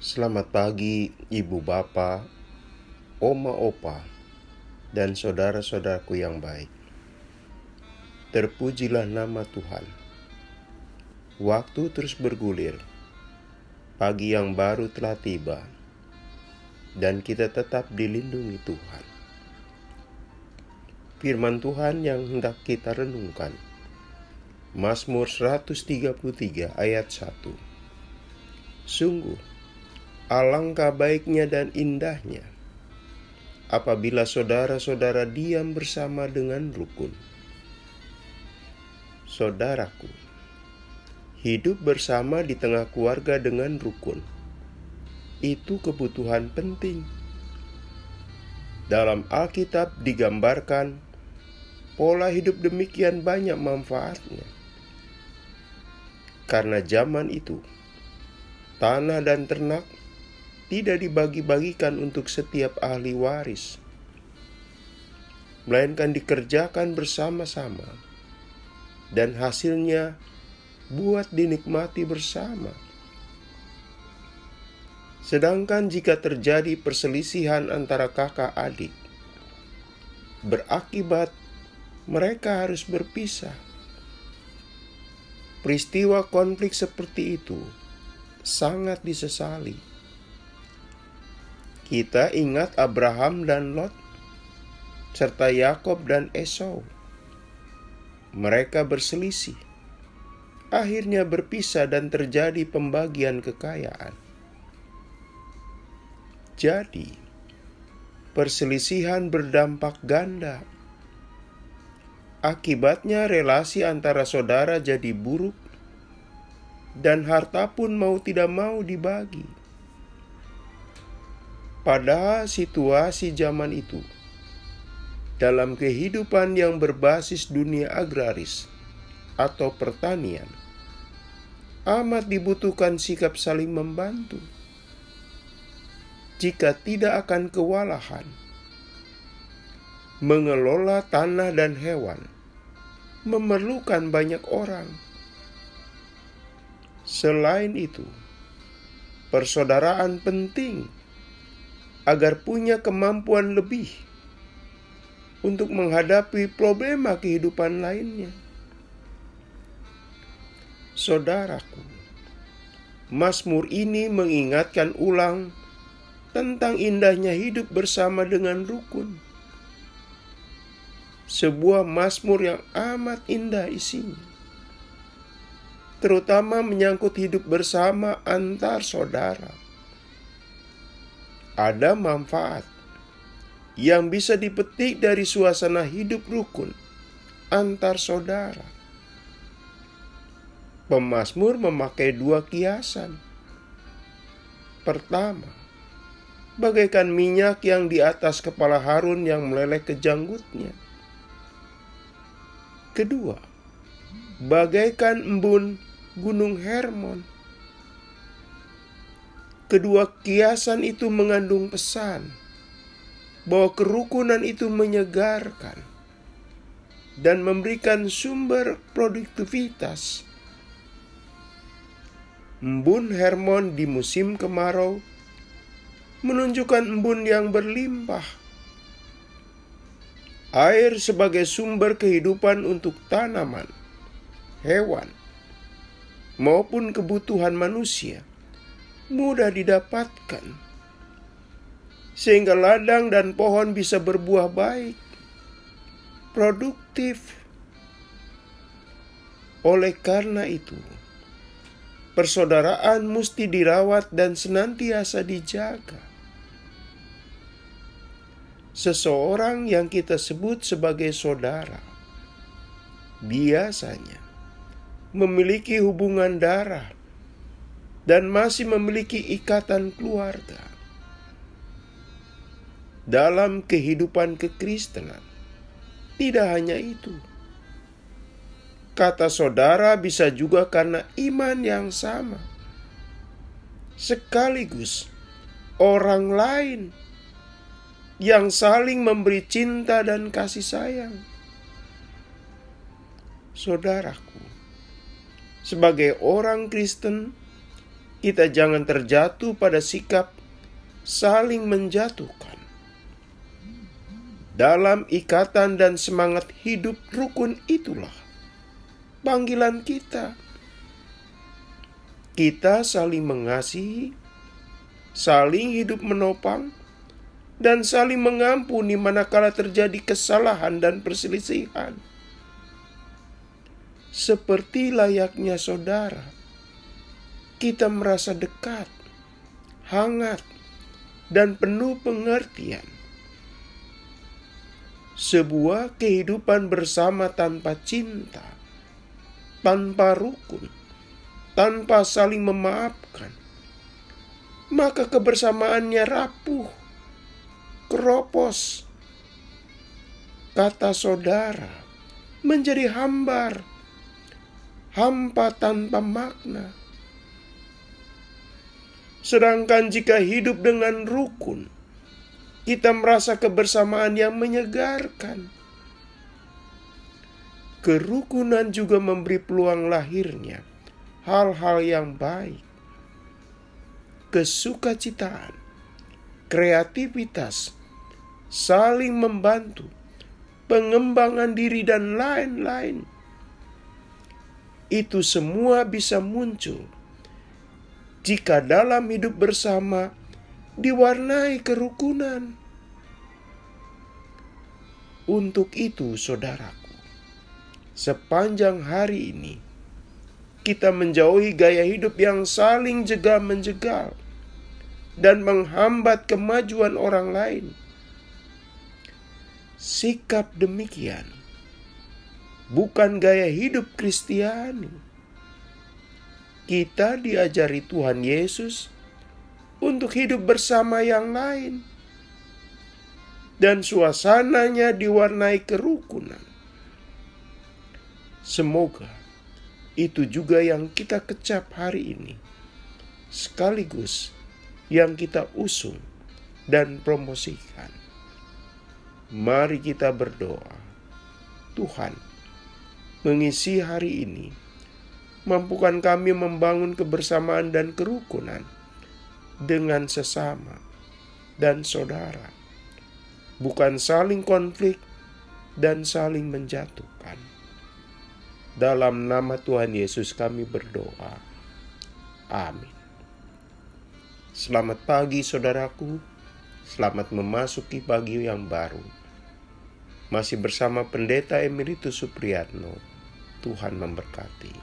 Selamat pagi, ibu bapa, oma opa, dan saudara-saudaraku yang baik. Terpujilah nama Tuhan. Waktu terus bergulir. Pagi yang baru telah tiba, dan kita tetap dilindungi Tuhan. Firman Tuhan yang hendak kita renungkan. Mazmur 133 ayat 1. Sungguh, alangkah baiknya dan indahnya apabila saudara-saudara diam bersama dengan rukun. Saudaraku, hidup bersama di tengah keluarga dengan rukun itu kebutuhan penting. Dalam Alkitab digambarkan pola hidup demikian banyak manfaatnya. Karena zaman itu tanah dan ternak tidak dibagi-bagikan untuk setiap ahli waris, melainkan dikerjakan bersama-sama, dan hasilnya buat dinikmati bersama. Sedangkan jika terjadi perselisihan antara kakak adik, berakibat mereka harus berpisah. Peristiwa konflik seperti itu sangat disesali. Kita ingat Abraham dan Lot, serta Yakob dan Esau. Mereka berselisih, akhirnya berpisah dan terjadi pembagian kekayaan. Jadi, perselisihan berdampak ganda. Akibatnya relasi antara saudara jadi buruk, dan harta pun mau tidak mau dibagi. Pada situasi zaman itu, dalam kehidupan yang berbasis dunia agraris atau pertanian, amat dibutuhkan sikap saling membantu. Jika tidak akan kewalahan, mengelola tanah dan hewan memerlukan banyak orang. Selain itu, persaudaraan penting agar punya kemampuan lebih untuk menghadapi problema kehidupan lainnya. Saudaraku, Mazmur ini mengingatkan ulang tentang indahnya hidup bersama dengan rukun. Sebuah mazmur yang amat indah isinya, terutama menyangkut hidup bersama antar saudara. Ada manfaat yang bisa dipetik dari suasana hidup rukun antar saudara. Pemazmur memakai dua kiasan. Pertama, bagaikan minyak yang di atas kepala Harun yang meleleh ke janggutnya. Kedua, bagaikan embun Gunung Hermon. Kedua kiasan itu mengandung pesan bahwa kerukunan itu menyegarkan dan memberikan sumber produktivitas. Embun Hermon di musim kemarau menunjukkan embun yang berlimpah. Air sebagai sumber kehidupan untuk tanaman, hewan, maupun kebutuhan manusia mudah didapatkan, sehingga ladang dan pohon bisa berbuah baik, produktif. Oleh karena itu, persaudaraan mesti dirawat dan senantiasa dijaga. Seseorang yang kita sebut sebagai saudara biasanya memiliki hubungan darah dan masih memiliki ikatan keluarga. Dalam kehidupan kekristenan, tidak hanya itu. Kata saudara bisa juga karena iman yang sama, sekaligus orang lain yang saling memberi cinta dan kasih sayang. Saudaraku, sebagai orang Kristen, kita jangan terjatuh pada sikap saling menjatuhkan. Dalam ikatan dan semangat hidup rukun itulah panggilan kita. Kita saling mengasihi, saling hidup menopang, dan saling mengampuni manakala terjadi kesalahan dan perselisihan. Seperti layaknya saudara, kita merasa dekat, hangat, dan penuh pengertian. Sebuah kehidupan bersama tanpa cinta, tanpa rukun, tanpa saling memaafkan, maka kebersamaannya rapuh, keropos. Kata saudara menjadi hambar, hampa tanpa makna. Sedangkan jika hidup dengan rukun, kita merasa kebersamaan yang menyegarkan. Kerukunan juga memberi peluang lahirnya hal-hal yang baik, kesukacitaan, kreativitas, saling membantu, pengembangan diri, dan lain-lain. Itu semua bisa muncul jika dalam hidup bersama diwarnai kerukunan. Untuk itu, saudaraku, sepanjang hari ini kita menjauhi gaya hidup yang saling jegal-menjegal dan menghambat kemajuan orang lain. Sikap demikian bukan gaya hidup Kristiani. Kita diajari Tuhan Yesus untuk hidup bersama yang lain, dan suasananya diwarnai kerukunan. Semoga itu juga yang kita kecap hari ini, sekaligus yang kita usung dan promosikan. Mari kita berdoa. Tuhan, mengisi hari ini, mampukan kami membangun kebersamaan dan kerukunan dengan sesama dan saudara, bukan saling konflik dan saling menjatuhkan. Dalam nama Tuhan Yesus kami berdoa. Amin. Selamat pagi saudaraku, selamat memasuki pagi yang baru. Masih bersama Pendeta Emeritus Supriyatno. Tuhan memberkati.